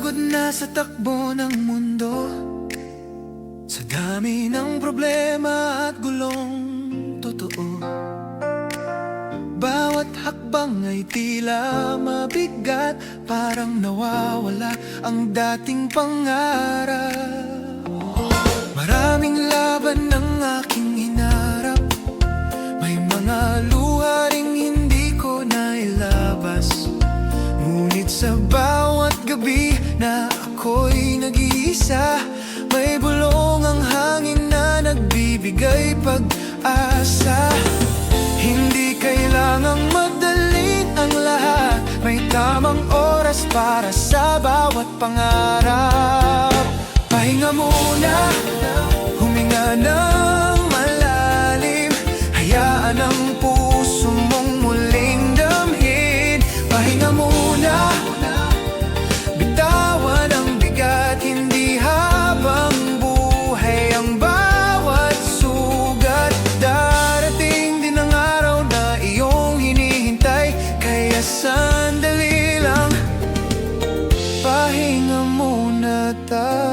Pagod na sa takbo ng mundo, sa dami ng problema at gulong totoo. Bawat hakbang ay tila mabigat, parang nawawala ang dating pangarap. Maraming laban ng aking hinarap, may mga luha ring hindi ko nailabas. Ngunit sa bawat gabi na ako'y nag-iisa, may bulong ang hangin na nagbibigay pag-asa. Hindi kailangang madalin ang lahat, may tamang oras para sa bawat pangarap. Pahinga muna, huminga ng malalim, hayaan ang puso mong muling damhin. Pahinga muna, bitawan ang bigat, hindi habang buhay ang bawat sugat. Darating din ang araw na iyong hinihintay, kaya sandali lang, pahinga muna tayo.